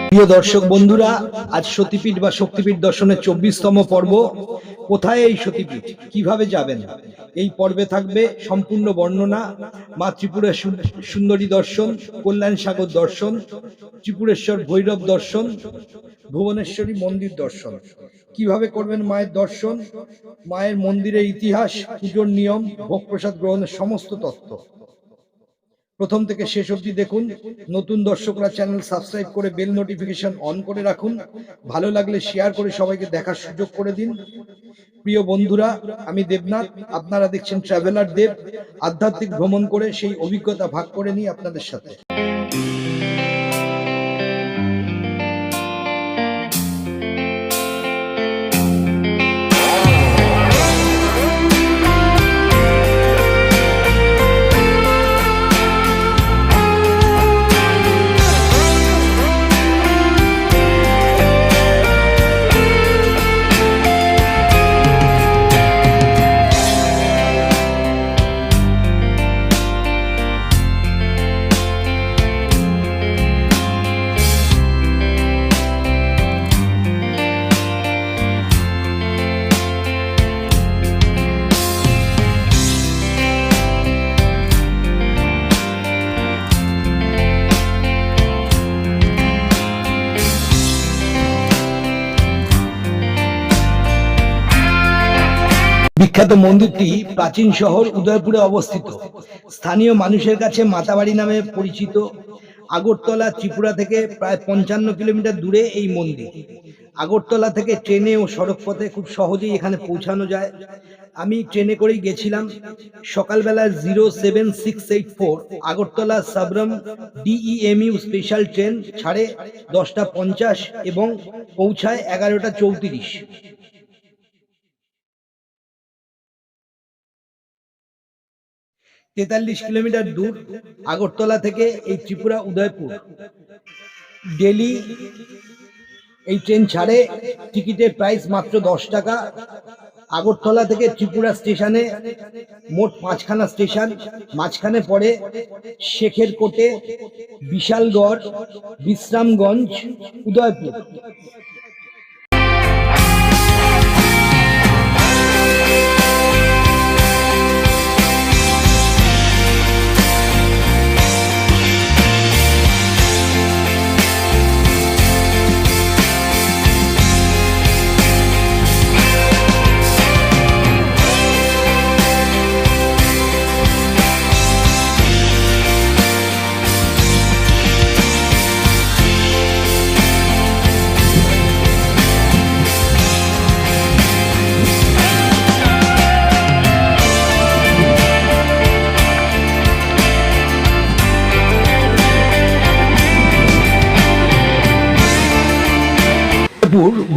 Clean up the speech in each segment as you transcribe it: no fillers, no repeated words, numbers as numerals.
প্রিয় দর্শক বন্ধুরা, আজ সতীপীঠ বা শক্তিপীঠ দর্শনের 24তম পর্ব। কোথায় এই সতীপীঠ, কিভাবে যাবেন, এই পর্বে থাকবে সম্পূর্ণ বর্ণনা। মা ত্রিপুরা সুন্দরী দর্শন, কল্যাণ সাগর দর্শন, ত্রিপুরেশ্বর ভৈরব দর্শন, ভুবনেশ্বরী মন্দির দর্শন। কিভাবে করবেন মায়ের দর্শন, মায়ের মন্দিরের ইতিহাস, পুজোর নিয়ম, ভোগ প্রসাদ গ্রহণের সমস্ত তথ্য প্রথম থেকে শেষ অবধি দেখুন। নতুন দর্শকরা চ্যানেল সাবস্ক্রাইব করে বেল নোটিফিকেশন অন করে রাখুন। ভালো লাগলে শেয়ার করে সবাইকে দেখার সুযোগ করে দিন। প্রিয় বন্ধুরা, আমি দেবনাথ, আপনারা দেখছেন ট্রাভেলার দেব। আধ্যাত্মিক ভ্রমণ করে সেই অভিজ্ঞতা ভাগ করে নিই আপনাদের সাথে। বিখ্যাত মন্দিরটি প্রাচীন শহর উদয়পুরে অবস্থিত। স্থানীয় মানুষের কাছে মাতাবাড়ি নামে পরিচিত। আগরতলা ত্রিপুরা থেকে প্রায় 55 কিলোমিটার দূরে এই মন্দির। আগরতলা থেকে ট্রেনে ও সড়ক পথে খুব সহজেই এখানে পৌঁছানো যায়। আমি ট্রেনে করেই গেছিলাম। সকালবেলা 07684 Agartala Sabroom DEMU special train ছাড়ে 10টা 50 এবং পৌঁছায় 11টা 34। 43 কিলোমিটার দূর আগরতলা থেকে এই ত্রিপুরা উদয়পুর। ডেলি এই ট্রেন ছাড়ে। টিকিটের প্রাইস মাত্র 10 টাকা। আগরতলা থেকে ত্রিপুরা স্টেশনে মোট 5খানা স্টেশন। মাঝখানে পড়ে শেখেরকোটে, বিশালগড়, বিশ্রামগঞ্জ, উদয়পুর।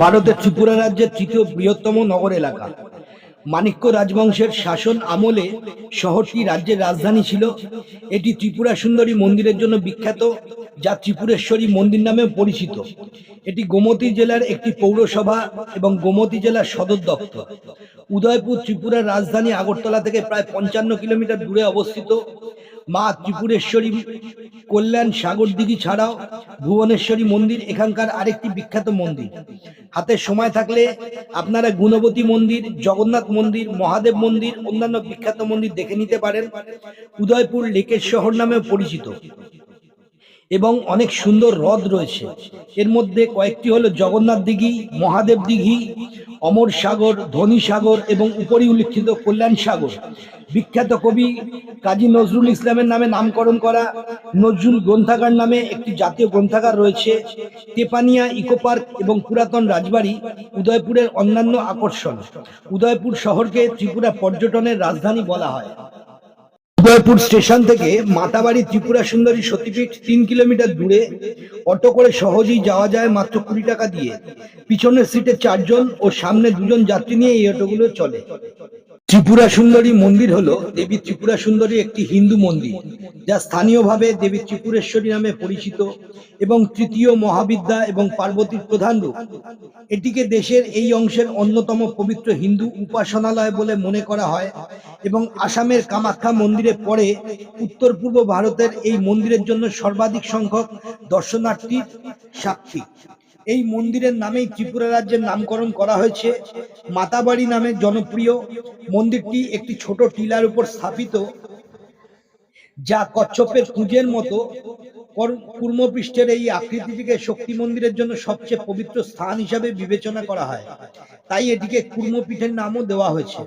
ভারতের ত্রিপুরা রাজ্যের তৃতীয় বৃহত্তম নগর এলাকা। মাণিক্য রাজবংশের শাসন আমলে শহরটি রাজ্যের রাজধানী ছিল। এটি ত্রিপুরা সুন্দরী মন্দিরের জন্য বিখ্যাত, যা ত্রিপুরেশ্বরী মন্দির নামেও পরিচিত। এটি গোমতী জেলার একটি পৌরসভা এবং গোমতী জেলার সদর দপ্তর। উদয়পুর ত্রিপুরার রাজধানী আগরতলা থেকে প্রায় 55 কিলোমিটার দূরে অবস্থিত। মা ত্রিপুরেশ্বরী কল্যাণ সাগর দিঘি ছাড়াও ভুবনেশ্বরী মন্দির এখানকার আরেকটি বিখ্যাত মন্দির। হাতে সময় থাকলে আপনারা গুণবতী মন্দির, জগন্নাথ মন্দির, মহাদেব মন্দির, অন্যান্য বিখ্যাত মন্দির দেখে নিতে পারেন। উদয়পুর লেকের শহর নামেও পরিচিত এবং অনেক সুন্দর হ্রদ রয়েছে। এর মধ্যে কয়েকটি হলো জগন্নাথ দিঘি, মহাদেব দিঘি, অমর সাগর, ধনী সাগর এবং উপরি উল্লিখিত কল্যাণ সাগর। বিখ্যাত কবি কাজী নজরুল ইসলামের নামে নামকরণ করা নজরুল গ্রন্থাগার নামে একটি জাতীয় গ্রন্থাগার রয়েছে। তেপানিয়া ইকো পার্ক এবং পুরাতন রাজবাড়ি উদয়পুরের অন্যান্য আকর্ষণ। উদয়পুর শহরকে ত্রিপুরা পর্যটনের রাজধানী বলা হয়। উদয়পুর স্টেশন থেকে মাতাবাড়ি ত্রিপুরা সুন্দরী সতীপীঠ 3 কিলোমিটার দূরে। অটো করে সহজেই যাওয়া যায় মাত্র 20 টাকা দিয়ে। পিছনের সিটে 4 জন ও সামনে 2 জন যাত্রী নিয়ে এই অটোগুলো চলে। ত্রিপুরা সুন্দরী মন্দির হলো দেবী ত্রিপুরা সুন্দরী একটি হিন্দু মন্দির, যা স্থানীয়ভাবে দেবী ত্রিপুরেশ্বরী নামে পরিচিত এবং তৃতীয় মহাবিদ্যা এবং পার্বতীর প্রধান রূপ। এটিকে দেশের এই অংশের অন্যতম পবিত্র হিন্দু উপাসনালয় বলে মনে করা হয় এবং আসামের কামাখ্যা মন্দিরে পরে উত্তর পূর্ব ভারতের এই মন্দিরের জন্য সর্বাধিক সংখ্যক দর্শনার্থীর সাক্ষী। এই মন্দিরের নামেই ত্রিপুরা রাজ্যের নামকরণ করা হয়েছে। মাতাবাড়ি নামে জনপ্রিয় মন্দিরটি একটি ছোট টিলার উপর স্থাপিত, যা কচ্ছপের কুঁজের মতো। কুর্মপৃষ্ঠের এই আকৃতিটিকে শক্তি মন্দিরের জন্য সবচেয়ে পবিত্র স্থান হিসাবে বিবেচনা করা হয়, তাই এটিকে কুর্মপীঠের নামও দেওয়া হয়েছে।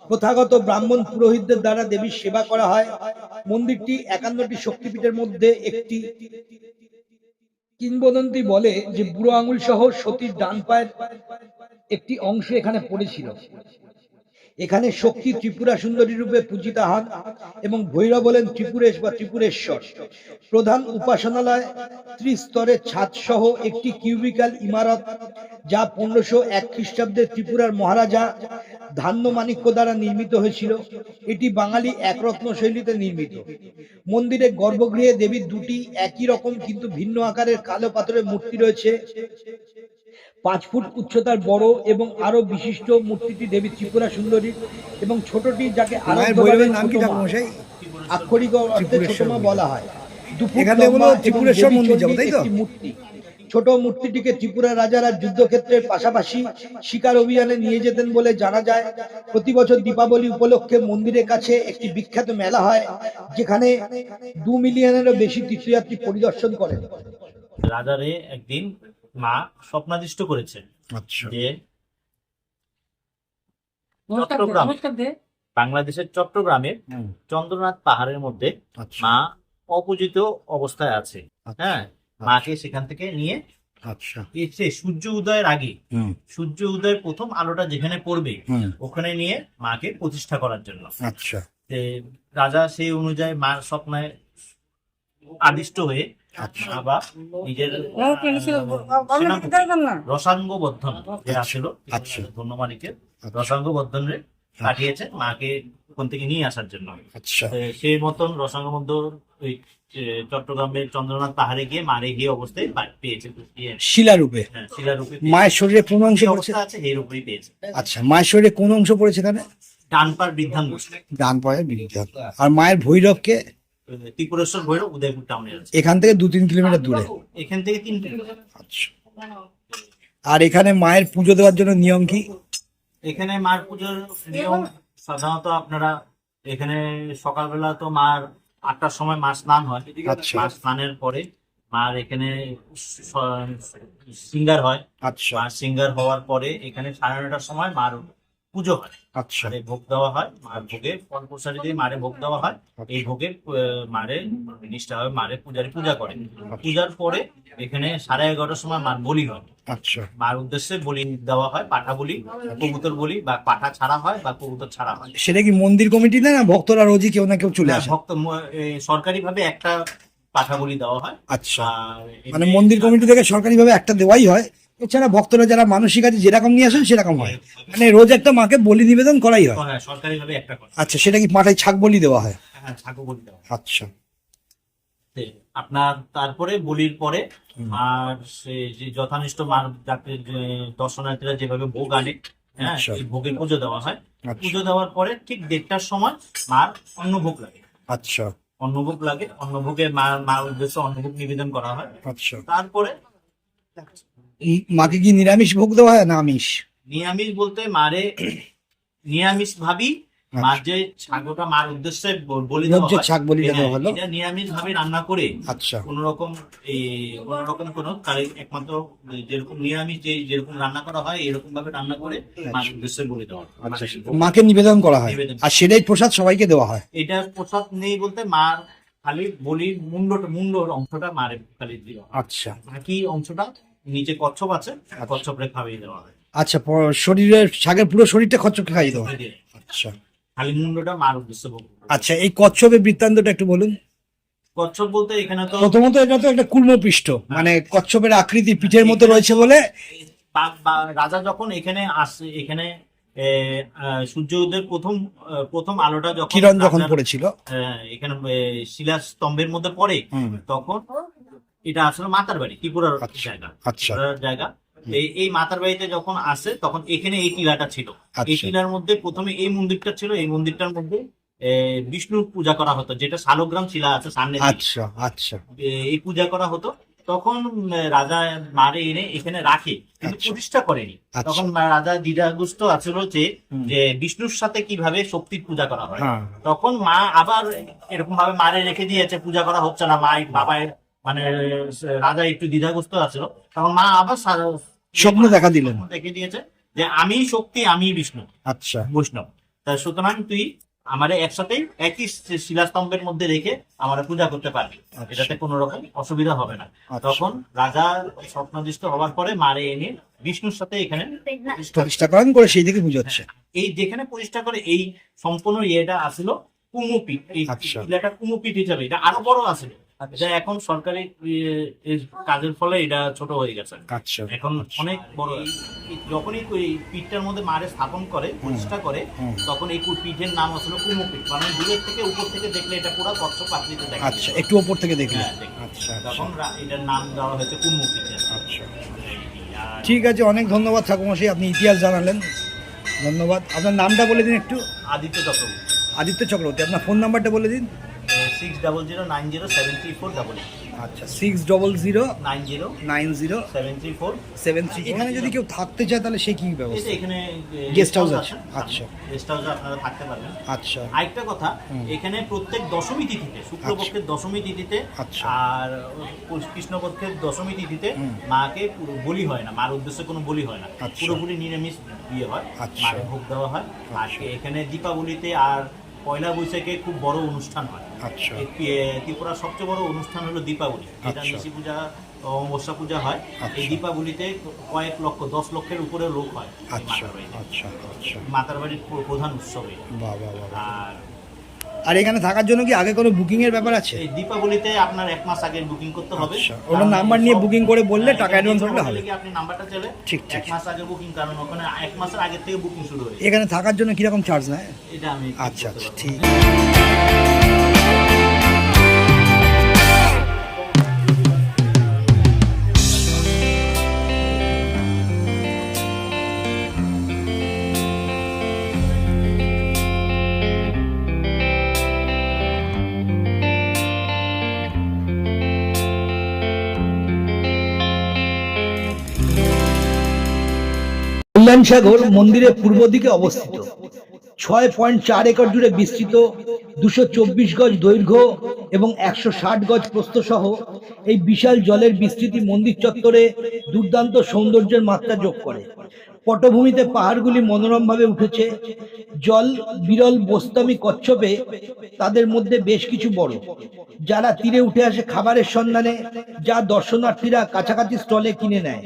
প্রথাগত ব্রাহ্মণ পুরোহিতদের দ্বারা দেবীর সেবা করা হয়। মন্দিরটি 51টি শক্তিপীঠের মধ্যে একটি। কিংবদন্তি বলে যে বুড়ো আঙুল সহ সতীর ডান পায়ের একটি অংশ এখানে পড়েছিল। এখানে শক্তি ত্রিপুরা সুন্দরী রূপে পূজিতা হন এবং ভৈরব হলেন ত্রিপুরেশ বা ত্রিপুরেশ্বর। প্রধান উপাসনালয় ত্রিস্তরের ছাদ সহ একটি কিউবিক্যাল ইমারত, যা 1501 খ্রিস্টাব্দে ত্রিপুরার মহারাজা ধান্যমাণিক্য দ্বারা নির্মিত হয়েছিল। এটি বাঙালি একরত্ন শৈলীতে নির্মিত। মন্দিরের গর্ভগৃহে দেবীর দুটি একই রকম কিন্তু ভিন্ন আকারের কালো পাথরের মূর্তি রয়েছে। 5 ফুট উচ্চতার বড় এবং আরো বিশিষ্ট মূর্তিটি দেবী ত্রিপুরা সুন্দরী এবং ছোটটি, যাকে আক্ষরিক অর্থে ছোট মা বলা হয়, 2 ফুট লম্বা ত্রিপুরেশ্বর মন্দির একটি মূর্তি। ছোট মূর্তিটিকে ত্রিপুরা রাজারা যুদ্ধক্ষেত্রের পাশাপাশি শিকার অভিযানে নিয়ে যেতেন বলে জানা যায়। প্রতি বছর দীপাবলি উপলক্ষে মন্দিরের কাছে একটি বিখ্যাত মেলা হয়, যেখানে 2 মিলিয়নেরও বেশি তীর্থযাত্রী পরিদর্শন করেন। রাজারে একদিন মা স্বপ্নাদিষ্ট করেছে যে চট্টগ্রাম, বাংলাদেশের চট্টগ্রামের চন্দ্রনাথ পাহাড়ের মধ্যে মা অপূজিত অবস্থায় আছে। হ্যাঁ, মাকে সেখান থেকে নিয়ে এসে সূর্য উদয়ের আগে, সূর্য উদয়ের প্রথম আলোটা যেখানে পড়বে ওখানে নিয়ে মাকে প্রতিষ্ঠা করার জন্য। রাজা সেই অনুযায়ী মার স্বপ্নে আদিষ্ট হয়ে আবার নিজের রসাঙ্গ বর্ধন যে আসছিল ধন্যমানিকের রসাঙ্গ বর্ধনে পাঠিয়েছে মাকে ওখান থেকে নিয়ে আসার জন্য। সেই মতন রসাঙ্গ বর্ধন ওই চট্টগ্রামের চন্দ্রনাথ পাহাড়ে গিয়ে মারে গিয়ে অবস্থায় পেয়েছে শিলারূপে। হ্যাঁ, শিলারূপে। মায়ের শরীরে কোন অংশ আছে এই রূপেই পেয়েছে। আচ্ছা, মায়ের শরীরে কোন অংশ পড়েছে এখানে? ডান পার বৃদ্ধাঙ্গ। ডান পায়ের বৃদ্ধাঙ্গ। আর মায়ের ভৈরবকে? ত্রিপুরেশ্বর ভৈরব উদয়পুর টাউনে আছে। এখান থেকে 2-3 কিলোমিটার দূরে। এখান থেকে 3 কিলোমিটার। আচ্ছা। আর এখানে মায়ের পুজো দেওয়ার জন্য নিয়ম কি? এখানে মার পুজোর নিয়ম সাধারণত আপনারা এখানে সকালবেলা তো মার 8টার সময় মা স্নান হয়। মা স্নানের পরে মার এখানে সিঙ্গার হয়। মা সিঙ্গার হওয়ার পরে এখানে 9:30টার সময় মার পুজো হয়। ভোগ দেওয়া হয়। মার ভোগে ফল প্রসাদী দিয়ে মারে ভোগ দেওয়া হয়। এই ভোগের মারে নিষ্ঠা হয়, মারে পূজারী পূজা করে। পূজার পরে এখানে 11:30টার সময় মার বলি হয়। মার উদ্দেশ্যে বলি দেওয়া হয়, পাঠা বলি, কবুতর বলি, বা পাঠা ছাড়া হয় বা কবুতর ছাড়া হয়। সেটা কি মন্দির কমিটি না ভক্তরা রোজই কেউ না কেউ চলে আসে? ভক্ত সরকারি ভাবে একটা পাঠা বলি দেওয়া হয়। আচ্ছা, মানে মন্দির কমিটি থেকে সরকারি ভাবে একটা দেওয়াই হয়। এছাড়া ভক্তরা যারা মানসিক আছে যেরকম নিয়ে আসেন সেরকম হয়, মানে রোজ একটা মাকে বলি নিবেদন করাই হয়। হ্যাঁ, সরকারি ভাবে একটা করে। আচ্ছা, সেটা কি পাঠায় ছাগ বলি দেওয়া হয়? হ্যাঁ, ছাগ বলি দেওয়া। আচ্ছা। আপনার তারপরে বলির পরে আর সে যে যথানিষ্ঠ মার যাকে দর্শনার্থীরা যেভাবে ভোগ আনে, হ্যাঁ, এই ভোগের পুজো দেওয়া হয়। পুজো দেওয়ার পরে ঠিক 1:30টার সময় মার অন্নভোগ লাগে। আচ্ছা, অন্নভোগ লাগে। অন্নভোগে মার উদ্দেশ্যে অন্নভোগ নিবেদন করা হয়। আচ্ছা। তারপরে মাকে কি নিরামিষ ভোগ দেওয়া হয় না আমিষ? নিরামিষ বলতে মারে নিরামিষ ভাবি মার যে ছাগটা মার উদ্দেশ্যে বলি দেওয়া হয়, ছাগ বলি দেওয়া হলো, এটা নিরামিষ ভাবে রান্না করে। আচ্ছা। কোন রকম কোনো একমাত্র যেরকম নিরামিষ যেরকম রান্না করা হয় এরকম ভাবে রান্না করে মার উদ্দেশ্যে বলি দেওয়া হয়, মাকে নিবেদন করা হয়। আর সেটাই প্রসাদ সবাইকে দেওয়া হয়। এটা প্রসাদ নেই বলতে মার খালি বলির মুন্ডর অংশটা মারে খালি দেওয়া হয়। আচ্ছা, বাকি অংশটা নিচে কচ্ছপ আছে, কচ্ছপরে খাইয়ে দেওয়া হয়। আচ্ছা, শরীরের ছাগের পুরো শরীরটা কচ্ছপকে খাইয়ে দেওয়া হয়। আচ্ছা, খালি মুন্ডটা মার উদ্দেশ্যে। আচ্ছা, এই কচ্ছপের বৃত্তান্তটা একটু বলুন। কচ্ছপ বলতে এখানে তো প্রথমত এটা তো একটা কুর্মপৃষ্ঠ, মানে কচ্ছপের আকৃতি পিঠের মতো রয়েছে বলে রাজা যখন এখানে আসে, এখানে সূর্য উদয়ের প্রথম আলোটা কিরণ যখন রাজার, পড়েছিল এখানে শিলাস্তম্ভের মধ্যে পড়ে, তখন এটা আসলে মাতার বাড়ি, ত্রিপুরার জায়গা, ত্রিপুরার জায়গা। এই মাতার বাড়িতে যখন আসে তখন এখানে এই টিলাটা ছিল। এই টিলার মধ্যে প্রথমে এই মন্দিরটা ছিল। এই মন্দিরটার মধ্যে বিষ্ণুর পূজা করা হতো, যেটা শালগ্রাম শিলা আছে সামনে, এই পূজা করা হতো। তখন রাজা মারে এনে এখানে রাখে, কিন্তু প্রতিষ্ঠা করেনি। তখন রাজা দ্বিধাগ্রস্ত আছিল যে বিষ্ণুর সাথে কিভাবে শক্তির পূজা করা হয়। তখন মা আবার এরকম ভাবে মারে রেখে দিয়েছে, পূজা করা হচ্ছে না। বাবার মানে রাজা একটু দ্বিধাগ্রস্ত আছিল। তখন মা আবার স্বপ্ন দেখে দিয়েছে যে আমি শক্তি, আমি বিষ্ণু, বৈষ্ণব। তা সুতরাং তুই আমারে একসাথে একই শিলাস্তম্ভের মধ্যে রেখে আমরা পূজা করতে পারবি, এটাতে কোনো রকম অসুবিধা হবে না। তখন রাজা স্বপ্নদৃষ্ট হওয়ার পরে মারে এনে বিষ্ণুর সাথে এখানে প্রতিষ্ঠা করেন, করে সেই দিকে পুজো হচ্ছে। এই যেখানে প্রতিষ্ঠা করে এই সম্পূর্ণ ইয়েটা আসলো কুমুপীঠ। এই টিলাটা কুমুপীঠ হিসাবে এটা আরো বড় আছে। এটা এখন সরকারি কাজের ফলে এটা ছোট হয়ে গেছে, এখন অনেক বড়। যখনই পীঠটার মধ্যে মারে স্থাপন করে, প্রতিষ্ঠা করে, তখন এই পীঠের নাম আসলে কুমুপীঠ। মানে দূরের থেকে উপর থেকে দেখলে এটা পুরো কচ্ছপ আকৃতি দেখা যায়, একটু উপর থেকে দেখলে। তখন এটার নাম দেওয়া হয়েছে কুমুপীঠ। ঠিক আছে, অনেক ধন্যবাদ ঠাকুরমশাই, আপনি ইতিহাস জানালেন, ধন্যবাদ। আপনার নামটা বলে দিন একটু। আদিত্য চক্রবর্তী। আদিত্য চক্রবর্তী। আপনার ফোন নাম্বারটা বলে দিন। 6009073488। আচ্ছা, 60909073। এখানে যদি কেউ থাকতে চায় তাহলে সে কি ব্যবস্থা? এখানে গেস্ট হাউস আছে। আচ্ছা, গেস্ট হাউসে আপনারা থাকতে পারবেন। আচ্ছা, আরেকটা কথা, এখানে প্রত্যেক দশমী তিথিতে, শুক্লপক্ষের দশমী তিথিতে আর কৃষ্ণপক্ষের দশমী তিথিতে মাকে বলি হয় না, মার উদ্দেশ্যে কোনো বলি হয় না, পুরোপুরি নিরামিষ বিয়ে হয়, মাকে ভোগ দেওয়া হয়। আর এখানে দীপাবলিতে আর পয়লা বৈশাখে খুব বড় অনুষ্ঠান হয়। ত্রিপুরার সবচেয়ে বড় অনুষ্ঠান হলো দীপাবলি, যেটা নিশি পূজা, অমাবস্যা পূজা হয়। এই দীপাবলিতে কয়েক লক্ষ, 10 লক্ষের উপরে লোক হয় মাতার বাড়ির প্রধান উৎসবে। আর এখানে থাকার জন্য কি আগে কোনো বুকিং এর ব্যাপার আছে? এই দীপাবলিতে আপনার 1 মাস আগে বুকিং করতে হবে। ওনার নাম্বার নিয়ে বুকিং করে বললে টাকা অ্যাডভান্স করলে হবে। আপনি নাম্বারটা চলে, ঠিক 1 মাস আগে বুকিং, কারণ ওখানে 1 মাসের আগে থেকে বুকিং শুরু হয়ে যায়। এখানে থাকার জন্য কি রকম চার্জ নেয় এটা আমি আচ্ছা, ঠিক। কল্যাণসাগর মন্দিরের পূর্ব দিকে অবস্থিত, 6.4 একর জুড়ে বিস্তৃত, 224 গজ দৈর্ঘ্য এবং 160 গজ প্রস্থ সহ এই বিশাল জলের বিস্তৃতি মন্দির চত্বরে দুর্দান্ত সৌন্দর্যের মাত্রা যোগ করে। পটভূমিতে পাহাড়গুলি মনোরমভাবে উঠেছে। জল বিরল বোস্তামি কচ্ছপে, তাদের মধ্যে বেশ কিছু বড়, যারা তীরে উঠে আসে খাবারের সন্ধানে, যা দর্শনার্থীরা কাছাকাছি স্টলে কিনে নেয়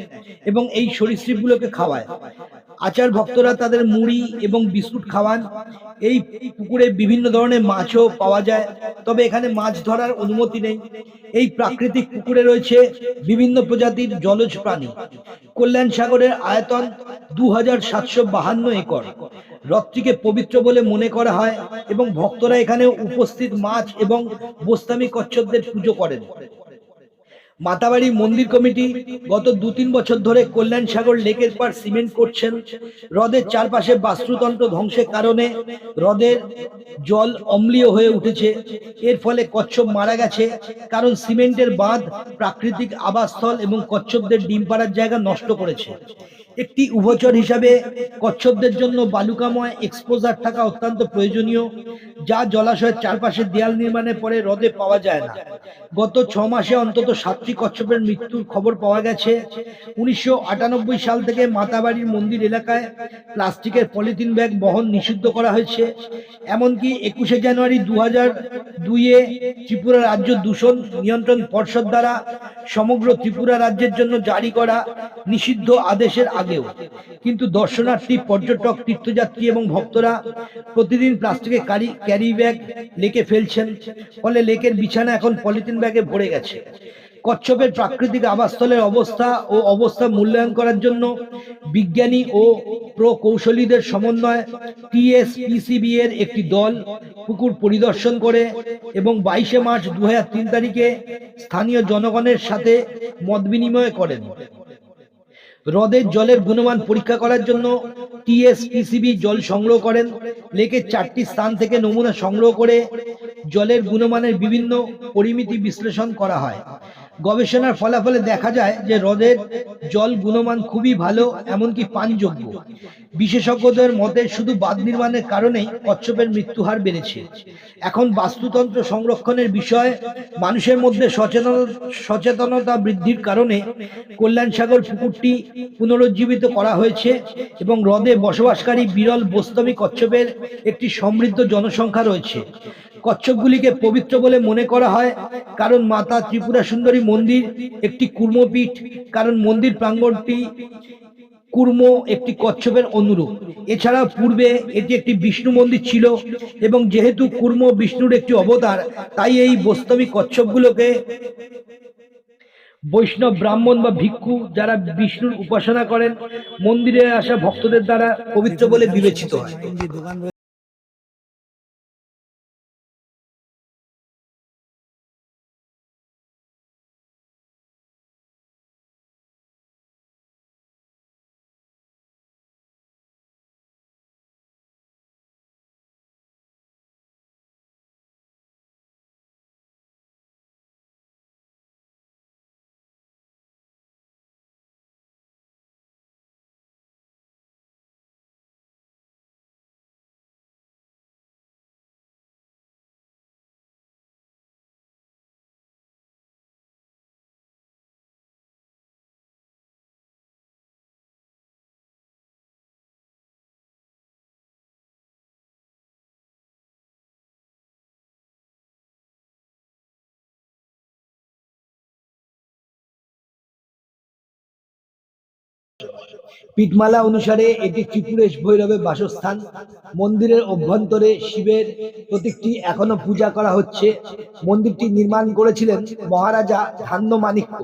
এবং এই সরীসৃপগুলোকে খাওয়ায়। আচার ভক্তরা তাদের মুড়ি এবং বিস্কুট খাওয়ান। এই পুকুরে বিভিন্ন ধরনের মাছও পাওয়া যায়, তবে এখানে মাছ ধরার অনুমতি নেই। এই প্রাকৃতিক পুকুরে রয়েছে বিভিন্ন প্রজাতির জলজ প্রাণী। কল্যাণ সাগরের আয়তন 2752 একর। হ্রদটিকে পবিত্র বলে মনে করা হয় এবং ভক্তরা এখানে উপস্থিত মাছ এবং বোস্তামি কচ্ছপদের পুজো করেন। মাতাবাড়ি মন্দির কমিটি গত 2-3 বছর ধরে কল্যাণ সাগর লেকের পার সিমেন্ট করছেন। হ্রদের চারপাশে বাস্তুতন্ত্র ধ্বংসের কারণে হ্রদের জল অম্লীয় হয়ে উঠেছে। এর ফলে কচ্ছপ মারা গেছে, কারণ সিমেন্টের বাঁধ প্রাকৃতিক আবাসস্থল এবং কচ্ছপদের ডিম পাড়ার জায়গা নষ্ট করেছে। একটি উভচর হিসাবে কচ্ছপদের জন্য বালুকাময় এক্সপোজার থাকা অত্যন্ত প্রয়োজনীয়, যা জলাশয়ের চারপাশে দেয়াল নির্মাণের পরে হ্রদে পাওয়া যায় না। গত 6 মাসে অন্তত 7টি কচ্ছপের মৃত্যুর খবর পাওয়া গেছে। 1998 সাল থেকে মাতাবাড়ির মন্দির এলাকায় প্লাস্টিকের পলিথিন ব্যাগ বহন নিষিদ্ধ করা হয়েছে। এমনকি 21শে জানুয়ারি 2002-এ ত্রিপুরা রাজ্য দূষণ নিয়ন্ত্রণ পর্ষদ দ্বারা সমগ্র ত্রিপুরা রাজ্যের জন্য জারি করা নিষিদ্ধ আদেশের আগেও কিন্তু দর্শনার্থী, পর্যটক, তীর্থযাত্রী এবং ভক্তরা প্রতিদিন প্লাস্টিকের ক্যারি ব্যাগ লেকে ফেলছেন। ফলে লেকের বিছানা এখন পলিথিন ব্যাগে ভরে গেছে। কচ্ছপের প্রাকৃতিক আবাসস্থলের অবস্থা মূল্যায়ন করার জন্য বিজ্ঞানী ও প্রকৌশলীদের সমন্বয়ে টিএসপিসিবি এর একটি দল পুকুর পরিদর্শন করে এবং 22শে মার্চ 2003 তারিখে স্থানীয় জনগণের সাথে মত বিনিময় করেন। হ্রদের জলের গুণমান পরীক্ষা করার জন্য টিএসপিসিবি জল সংগ্রহ করেন। লেকের 4টি স্থান থেকে নমুনা সংগ্রহ করে জলের গুণমানের বিভিন্ন পরিমিতি বিশ্লেষণ করা হয়। গবেষণার ফলাফলে দেখা যায় যে হ্রদের জল গুণমান খুবই ভালো, এমনকি পানযোগ্য। বিশেষজ্ঞদের মতে শুধু বাঁধ নির্মাণের কারণেই কচ্ছপের মৃত্যু হার বেড়েছে। এখন বাস্তুতন্ত্র সংরক্ষণের বিষয়ে মানুষের মধ্যে সচেতনতা বৃদ্ধির কারণে কল্যাণ সাগর পুকুরটি পুনরুজ্জীবিত করা হয়েছে এবং হ্রদে বসবাসকারী বিরল বোস্তমি কচ্ছপের একটি সমৃদ্ধ জনসংখ্যা রয়েছে। কচ্ছপগুলিকে পবিত্র বলে মনে করা হয় কারণ মাতা ত্রিপুরা সুন্দরী মন্দির একটি কুর্মপীঠ, কারণ মন্দির প্রাঙ্গণটি কুর্ম একটি কচ্ছপের অনুরূপ। এছাড়া পূর্বে এটি একটি বিষ্ণু মন্দির ছিল এবং যেহেতু কুর্ম বিষ্ণুর একটি অবতার, তাই এই বোস্তমি কচ্ছপগুলোকে বৈষ্ণব ব্রাহ্মণ বা ভিক্ষু যারা বিষ্ণুর উপাসনা করেন মন্দিরে আসা ভক্তদের দ্বারা পবিত্র বলে বিবেচিত হয়। পীঠমালা অনুসারে এটি ত্রিপুরেশ ভৈরবের বাসস্থান। মন্দিরের অভ্যন্তরে শিবের প্রতীকটি এখনো পূজা করা হচ্ছে। মন্দিরটি নির্মাণ করেছিলেন মহারাজা ধান্য মাণিক্য।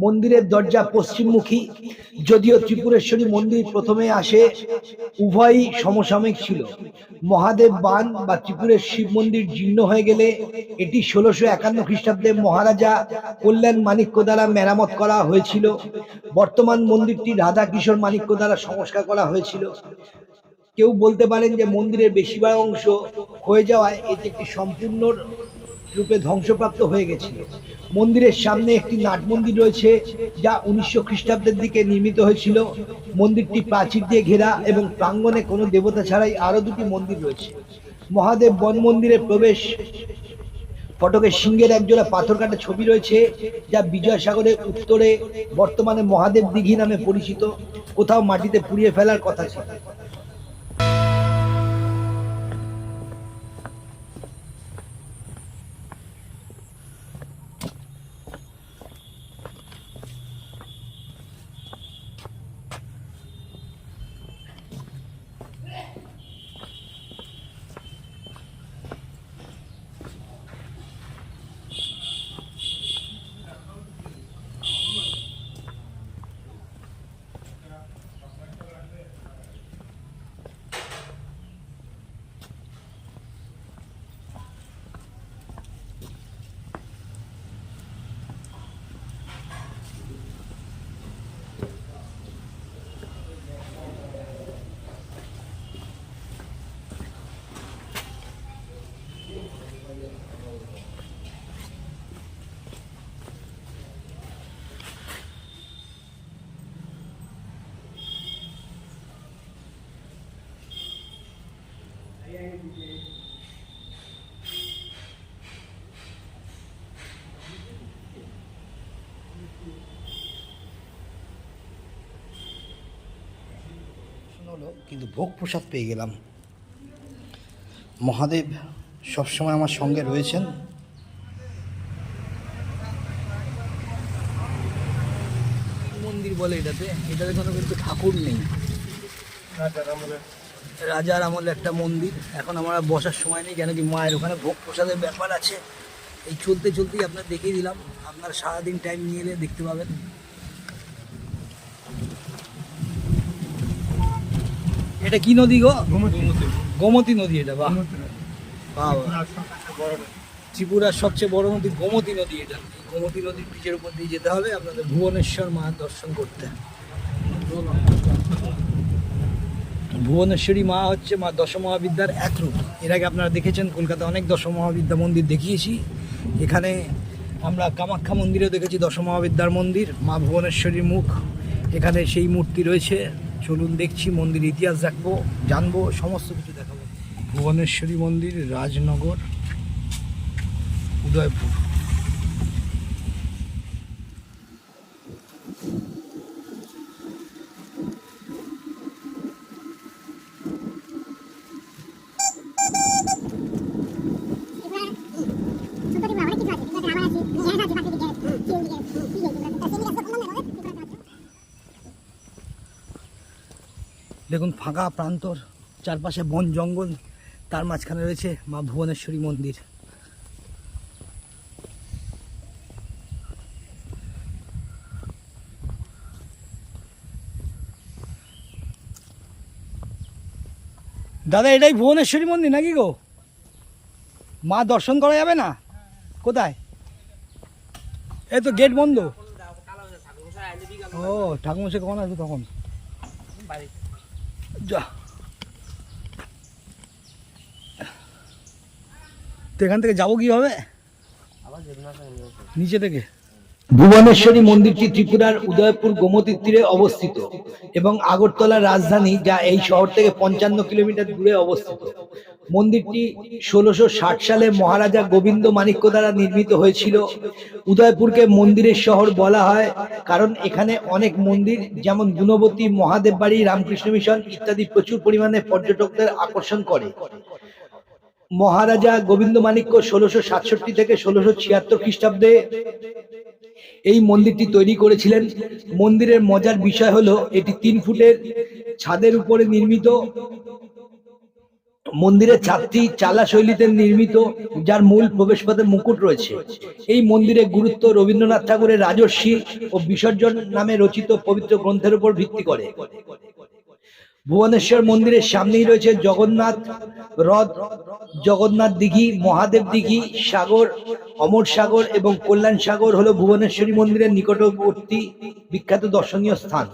মন্দিরের দরজা পশ্চিমমুখী। যদিও ত্রিপুরেশ্বরী মন্দির প্রথমে আসে, উভয়ই সমসাময়িক ছিল। মহাদেব বান বা ত্রিপুরের শিব মন্দির জীর্ণ হয়ে গেলে এটি 1651 খ্রিস্টাব্দে মহারাজা কল্যাণ মাণিক্য দ্বারা মেরামত করা হয়েছিল। বর্তমান মন্দিরটি রাধা কিশোর মাণিক্য দ্বারা সংস্কার করা হয়েছিল। কেউ বলতে পারেন যে মন্দিরের বেশিরভাগ অংশ হয়ে যাওয়ায় এটি একটি সম্পূর্ণ রূপে ধ্বংসপ্রাপ্ত হয়ে গেছিল। মন্দিরের সামনে একটি নাট মন্দির রয়েছে যা 1900 খ্রিস্টাব্দের দিকে নির্মিত হয়েছিল। মন্দিরটি প্রাচীর দিয়ে ঘেরা এবং প্রাঙ্গণে কোনো দেবতা ছাড়াই আরো দুটি মন্দির রয়েছে। মহাদেব বন মন্দিরের প্রবেশ ফটকে সিংহের একজোড়া পাথর কাটা ছবি রয়েছে যা বিজয়সাগরের উত্তরে বর্তমানে মহাদেব দিঘি নামে পরিচিত। কোথাও মাটিতে পুড়িয়ে ফেলার কথা ছিল। কিন্তু ভোগ প্রসাদ পেয়ে গেলাম। মহাদেব সবসময় আমার সঙ্গে রয়েছেন। মন্দির বলে এটাতে কোনো কিন্তু ঠাকুর নেই। রাজার আমলে একটা মন্দির। এখন আমরা বসার সময় নেই, কেন কি মায়ের ওখানে ভোগ প্রসাদের ব্যাপার আছে। এই চলতে চলতেই আপনার দেখিয়ে দিলাম, আপনার সারাদিন টাইম নিয়ে এলে দেখতে পাবেন। এটা কি নদী গো? গোমতী নদী। এটা বাহ, ত্রিপুরার সবচেয়ে বড় নদী গোমতী নদী। এটা গোমতী নদীর ব্রিজের উপর দিয়ে যেতে হবে আপনাদের ভুবনেশ্বর মা দর্শন করতে। ভুবনেশ্বরী মা হচ্ছে মা দশমহাবিদ্যার এক রূপ। এর আগে আপনারা দেখেছেন কলকাতায় অনেক দশমহাবিদ্যা মন্দির দেখিয়েছি। এখানে আমরা কামাখ্যা মন্দিরেও দেখেছি দশমহাবিদ্যার মন্দির, মা ভুবনেশ্বরীর মুখ এখানে সেই মূর্তি রয়েছে। চলুন দেখছি, মন্দির ইতিহাস দেখবো, জানবো, সমস্ত কিছু দেখাবো। ভুবনেশ্বরী মন্দির, রাজনগর, উদয়পুর। দেখুন ফাঁকা প্রান্তর, চারপাশে বন জঙ্গল, তার মাঝখানে রয়েছে মা ভুবনেশ্বরী মন্দির। দাদা এটাই ভুবনেশ্বরী মন্দির নাকি গো? মা দর্শন করা যাবে না? কোথায়? এই তো গেট বন্ধ। ও ঠাকুমশাই কখন আসবে তখন? যা, তো এখান থেকে যাবো কিভাবে? নিচে থেকে। ভুবনেশ্বরী মন্দিরটি ত্রিপুরার উদয়পুর গোমতীর তীরে অবস্থিত এবং আগরতলার রাজধানী, যা এই শহর থেকে 55 কিলোমিটার দূরে অবস্থিত। মন্দিরটি 1660 সালে মহারাজা গোবিন্দ মাণিক্য দ্বারা নির্মিত হয়েছিল। উদয়পুরকে মন্দিরের শহর বলা হয় কারণ এখানে অনেক মন্দির যেমন গুণবতী, মহাদেব বাড়ি, রামকৃষ্ণ মিশন ইত্যাদি প্রচুর পরিমাণে পর্যটকদের আকর্ষণ করে। মহারাজা গোবিন্দ মাণিক্য 1667 থেকে 1676 খ্রিস্টাব্দে এই মন্দিরটি তৈরি করেছিলেন। মন্দিরের মজার বিষয় হলো এটি 3 ফুটের ছাদের উপরে নির্মিত। মন্দিরের ছাদটি চালা শৈলীতে নির্মিত, যার মূল প্রবেশপথে মুকুট রয়েছে। এই মন্দিরের গুরুত্ব রবীন্দ্রনাথ ঠাকুরের রাজর্ষি ও বিসর্জন নামে রচিত পবিত্র গ্রন্থের উপর ভিত্তি করে। ভুবনেশ্বর মন্দিরের সামনেই রয়েছে জগন্নাথ হ্রদ, জগন্নাথ দিঘি, মহাদেব দিঘি, সাগর, অমর সাগর এবং কল্যাণ সাগর হলো ভুবনেশ্বরী মন্দিরের নিকটবর্তী বিখ্যাত দর্শনীয় স্থান।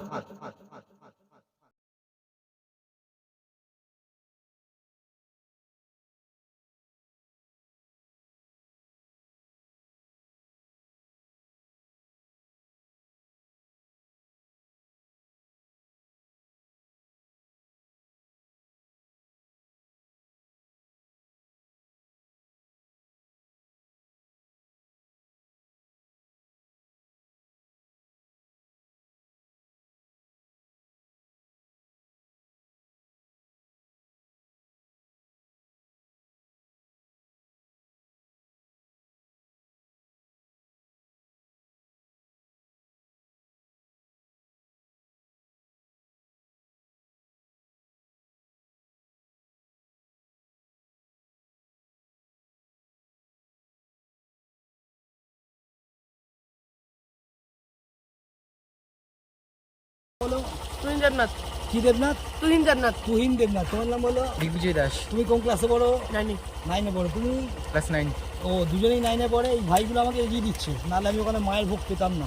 তুহিনজান্নাত। কি দেবনাথ? তুহিনজান্নাত। তুহিন দেবনাথ। তোমার নাম বলো? দিগ্বিজয় দাস। তুমি কোন ক্লাসে পড়ো? 9 9-এ পড়ো। তুমি? ক্লাস 9। ও দুজনেই 9-এ পড়ে। এই ভাইগুলো আমাকে এগিয়ে দিচ্ছে, নাহলে আমি ওখানে মায়ের ভোগ পেতাম না।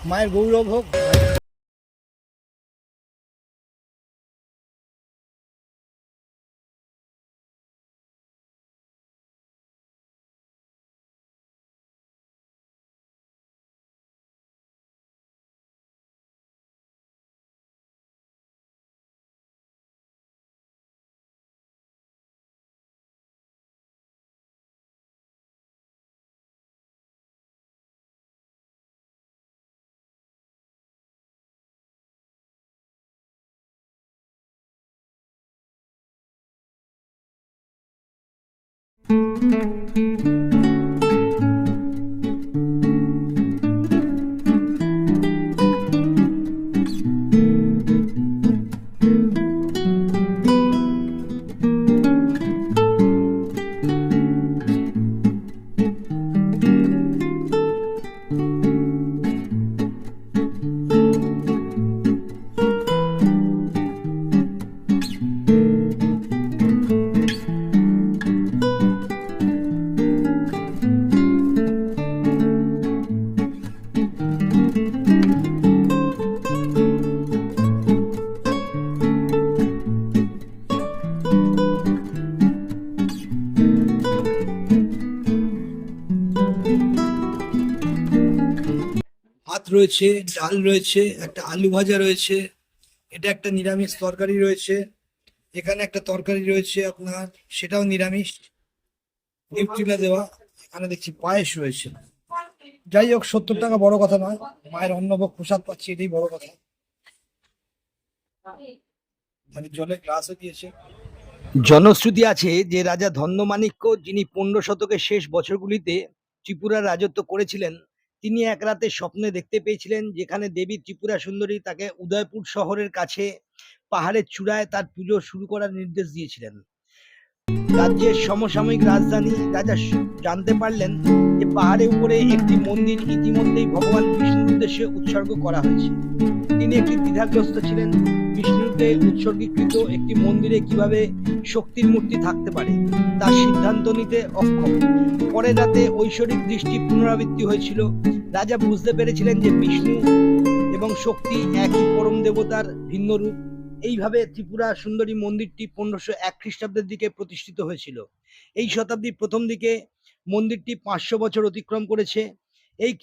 মায়ের গৌরব হোক। রয়েছে, ডাল রয়েছে, একটা আলু ভাজা রয়েছে, এটা একটা নিরামিষ তরকারি রয়েছে, এখানে একটা তরকারি রয়েছে আপনার, সেটাও নিরামিষ, নিউট্রিলা দেওয়া। এখানে দেখছি পায়েস রয়েছে। যাই হোক, 70 টাকা বড় কথা নয়, মায়ের অন্নভোগ প্রসাদ পাচ্ছি, এটাই বড় কথা। মানে জলের গ্লাসও দিয়েছে। জনশ্রুতি আছে যে রাজা ধন্যমাণিক্য, যিনি 15 শতকের শেষ বছরগুলিতে ত্রিপুরার রাজত্ব করেছিলেন, তিনি এক রাতে স্বপ্নে দেখতে পেয়েছিলেন যেখানে দেবী ত্রিপুরা সুন্দরী তাকে উদয়পুর শহরের কাছে পাহাড়ের চূড়ায় তার পুজো শুরু করার নির্দেশ দিয়েছিলেন। রাজ্যের সমসাময়িক রাজধানী রাজা জানতে পারলেন যে পাহাড়ের উপরে একটি মন্দির ইতিমধ্যেই ভগবান বিষ্ণুর উদ্দেশ্যে উৎসর্গ করা হয়েছে। তিনি একটি দ্বিধাগ্রস্ত ছিলেন, বিষ্ণুকে উৎসর্গীকৃত একটি মন্দিরে কিভাবে শক্তির মূর্তি থাকতে পারে তার সিদ্ধান্ত নিতে অক্ষম। পরের রাতে ঐশ্বরিক দৃষ্টি পুনরাবৃত্তি হয়েছিল। রাজা বুঝতে পেরেছিলেন যে বিষ্ণু এবং শক্তি একই পরম দেবতার ভিন্ন রূপ। এইভাবে ত্রিপুরা সুন্দরী মন্দিরটি 1501 খ্রিস্টাব্দের দিকে প্রতিষ্ঠিত হয়েছিল। এই শতাব্দীর প্রথম দিকে মন্দিরটি 500 বছর অতিক্রম করেছে। এই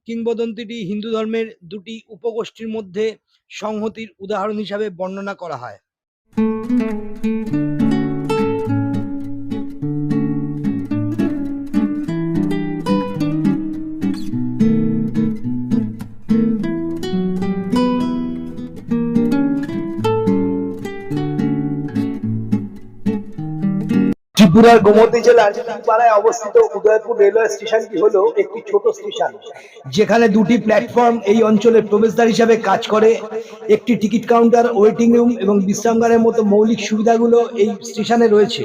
কিংবদন্তিটি হিন্দু ধর্মের দুটি উপগোষ্ঠীর মধ্যে সংহতির উদাহরণ হিসাবে বর্ণনা করা হয়। ত্রিপুরার গোমতী জেলার পাড়ায় অবস্থিত উদয়পুর রেলওয়ে স্টেশনটি হলো একটি ছোট স্টেশন, যেখানে দুটি প্ল্যাটফর্ম এই অঞ্চলের প্রবেশদ্বার হিসাবে কাজ করে। একটি টিকিট কাউন্টার, ওয়েটিং রুম এবং বিশ্রামাগারের মতো মৌলিক সুবিধাগুলো এই স্টেশনে রয়েছে।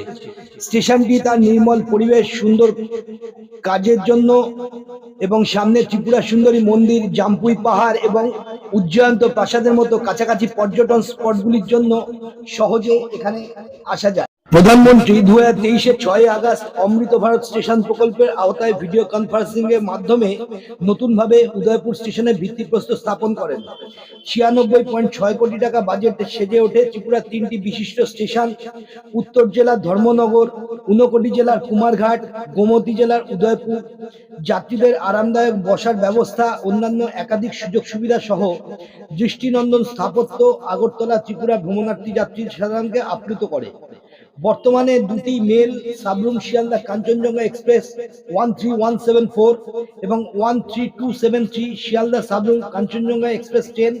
স্টেশনটি তার নির্মল পরিবেশ, সুন্দর কাজের জন্য এবং সামনে ত্রিপুরা সুন্দরী মন্দির, জাম্পুই পাহাড় এবং উজ্জয়ন্ত প্রাসাদের মতো কাছাকাছি পর্যটন স্পটগুলির জন্য সহজে এখানে আসা যায়। প্রধানমন্ত্রী 2023-এর 6 আগস্ট অমৃত ভারত স্টেশন প্রকল্পের আওতায় ভিডিও কনফারেন্সিং এর মাধ্যমে নতুনভাবে উদয়পুর স্টেশনের ভিত্তিপ্রস্তর স্থাপন করেন। 96.6 কোটি টাকা বাজেটে সেজে ওঠে ত্রিপুরার 3টি বিশিষ্ট স্টেশন: উত্তর জেলার ধর্মনগর, ঊনকোটি জেলার কুমারঘাট, গোমতী জেলার উদয়পুর। যাত্রীদের আরামদায়ক বসার ব্যবস্থা, অন্যান্য একাধিক সুযোগ সুবিধা সহ দৃষ্টিনন্দন স্থাপত্য আগরতলা ত্রিপুরা ভ্রমণার্থী যাত্রী সাধারণকে আপ্লুত করে। বর্তমানে দুটি মেল সাবরুম শিয়ালদা কাঞ্চনজঙ্ঘা এক্সপ্রেস 13174 এবং 13273 শিয়ালদা সাবরুম কাঞ্চনজঙ্ঘা এক্সপ্রেস ট্রেন,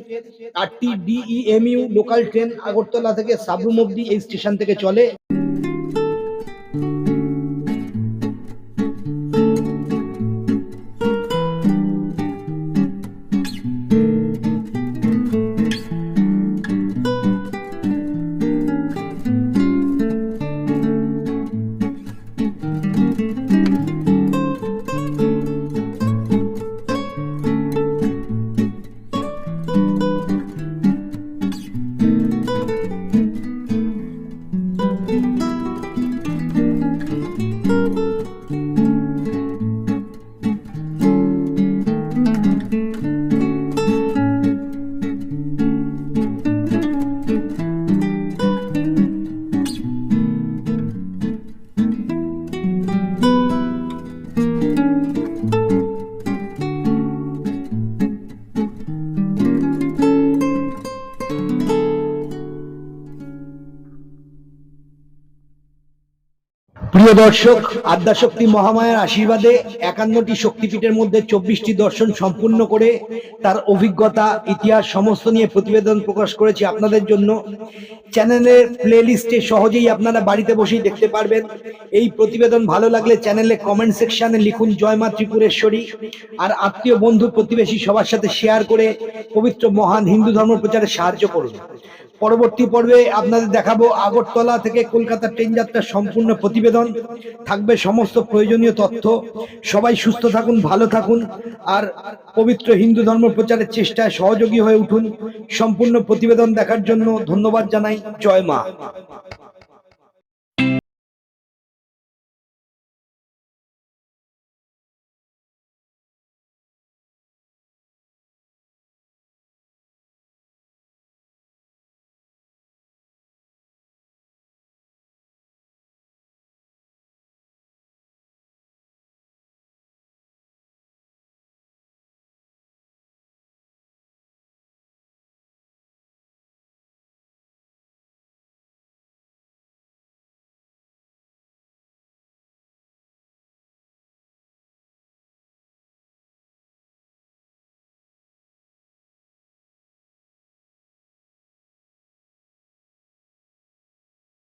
8টি DEMU লোকাল ট্রেন আগরতলা থেকে সাবরুম অবধি এই স্টেশন থেকে চলে। প্রিয় দর্শক, আদ্যাশক্তি মহামায়ার আশীর্বাদে 51টি শক্তিপীঠের মধ্যে 24টি দর্শন সম্পূর্ণ করে তার অভিজ্ঞতা, ইতিহাস সমস্ত নিয়ে প্রতিবেদন প্রকাশ করেছি আপনাদের জন্য। চ্যানেলের প্লেলিস্টে সহজেই আপনারা বাড়িতে বসেই দেখতে পারবেন। এই প্রতিবেদন ভালো লাগলে চ্যানেলে কমেন্ট সেকশনে লিখুন জয় মা ত্রিপুরেশ্বরী, আর আত্মীয় বন্ধু প্রতিবেশী সবার সাথে শেয়ার করে পবিত্র মহান হিন্দু ধর্ম প্রচারে সাহায্য করুন। পরবর্তী পর্বে আপনাদের দেখাবো আগরতলা থেকে কলকাতা ট্রেন যাত্রার সম্পূর্ণ প্রতিবেদন, থাকবে সমস্ত প্রয়োজনীয় তথ্য। সবাই সুস্থ থাকুন, ভালো থাকুন, আর পবিত্র হিন্দু ধর্ম প্রচারের চেষ্টায় সহযোগী হয়ে উঠুন। সম্পূর্ণ প্রতিবেদন দেখার জন্য ধন্যবাদ জানাই। জয় মা।